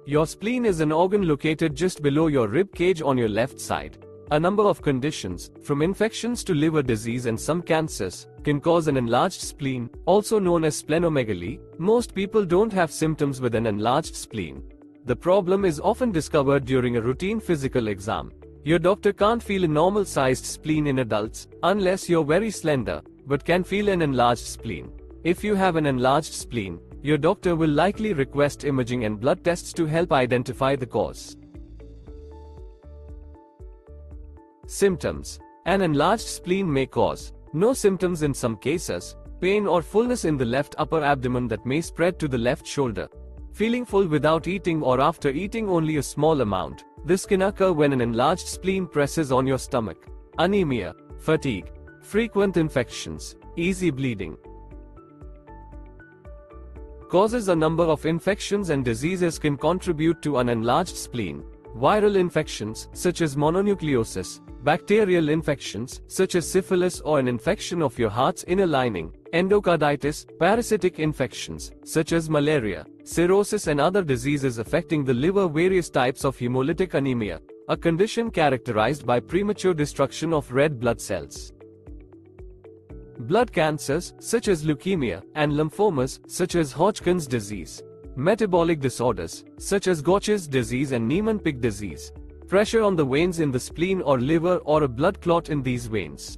Your spleen is an organ located just below your rib cage on your left side. A number of conditions, from infections to liver disease and some cancers, can cause an enlarged spleen, also known as splenomegaly. Most people don't have symptoms with an enlarged spleen. The problem is often discovered during a routine physical exam. Your doctor can't feel a normal-sized spleen in adults, unless you're very slender, but can feel an enlarged spleen. If you have an enlarged spleen, your doctor will likely request imaging and blood tests to help identify the cause. Symptoms. An enlarged spleen may cause no symptoms in some cases, pain or fullness in the left upper abdomen that may spread to the left shoulder, feeling full without eating or after eating only a small amount. This can occur when an enlarged spleen presses on your stomach. Anemia, fatigue, frequent infections, easy bleeding. Causes. A number of infections and diseases can contribute to an enlarged spleen. Viral infections, such as mononucleosis, bacterial infections, such as syphilis or an infection of your heart's inner lining, endocarditis, parasitic infections, such as malaria, cirrhosis and other diseases affecting the liver, various types of hemolytic anemia, a condition characterized by premature destruction of red blood cells. Blood cancers, such as leukemia, and lymphomas, such as Hodgkin's disease. Metabolic disorders, such as Gaucher's disease and Niemann-Pick disease. Pressure on the veins in the spleen or liver or a blood clot in these veins.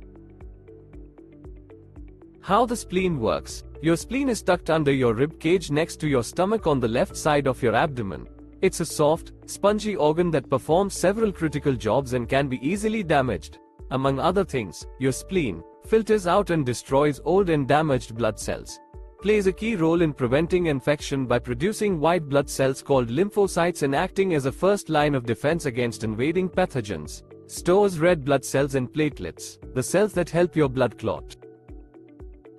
How the spleen works. Your spleen is tucked under your rib cage next to your stomach on the left side of your abdomen. It's a soft, spongy organ that performs several critical jobs and can be easily damaged. Among other things, your spleen filters out and destroys old and damaged blood cells, plays a key role in preventing infection by producing white blood cells called lymphocytes and acting as a first line of defense against invading pathogens, stores red blood cells and platelets, the cells that help your blood clot.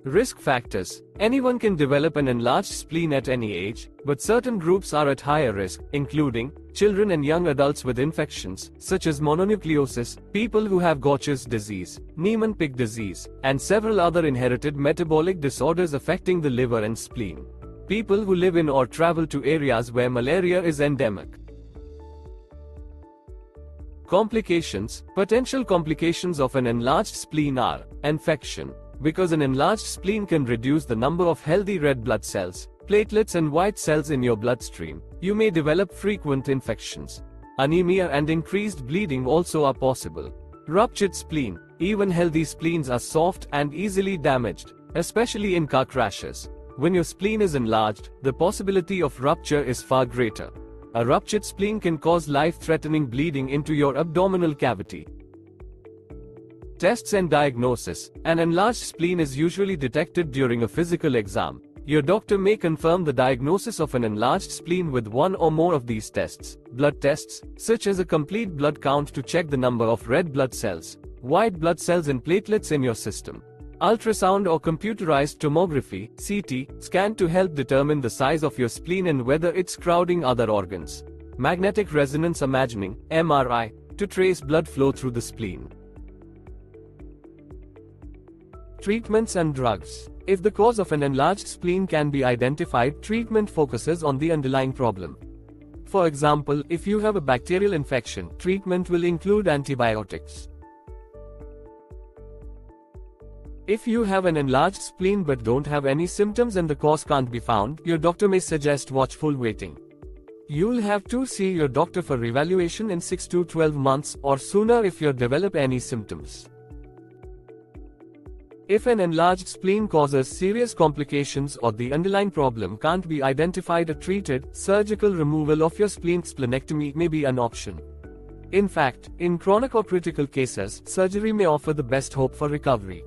Risk factors. Anyone can develop an enlarged spleen at any age, but certain groups are at higher risk, including children and young adults with infections, such as mononucleosis, people who have Gaucher's disease, Niemann-Pick disease, and several other inherited metabolic disorders affecting the liver and spleen. People who live in or travel to areas where malaria is endemic. Complications. Potential complications of an enlarged spleen are infection. Because an enlarged spleen can reduce the number of healthy red blood cells, platelets and white cells in your bloodstream, you may develop frequent infections. Anemia and increased bleeding also are possible. Ruptured spleen. Even healthy spleens are soft and easily damaged, especially in car crashes. When your spleen is enlarged, the possibility of rupture is far greater. A ruptured spleen can cause life-threatening bleeding into your abdominal cavity. Tests and diagnosis. An enlarged spleen is usually detected during a physical exam. Your doctor may confirm the diagnosis of an enlarged spleen with one or more of these tests. Blood tests, such as a complete blood count to check the number of red blood cells, white blood cells and platelets in your system. Ultrasound or computerized tomography (CT) scan to help determine the size of your spleen and whether it's crowding other organs. Magnetic resonance imaging (MRI) to trace blood flow through the spleen. Treatments and drugs. If the cause of an enlarged spleen can be identified, treatment focuses on the underlying problem. For example, if you have a bacterial infection, treatment will include antibiotics. If you have an enlarged spleen but don't have any symptoms and the cause can't be found, your doctor may suggest watchful waiting. You'll have to see your doctor for evaluation in 6 to 12 months or sooner if you develop any symptoms. If an enlarged spleen causes serious complications or the underlying problem can't be identified or treated, surgical removal of your spleen, splenectomy, may be an option. In fact, in chronic or critical cases, surgery may offer the best hope for recovery.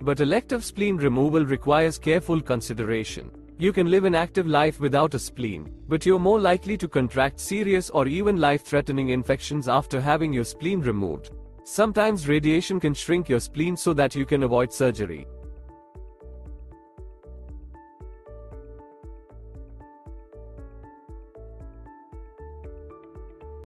But elective spleen removal requires careful consideration. You can live an active life without a spleen, but you're more likely to contract serious or even life-threatening infections after having your spleen removed. Sometimes radiation can shrink your spleen so that you can avoid surgery.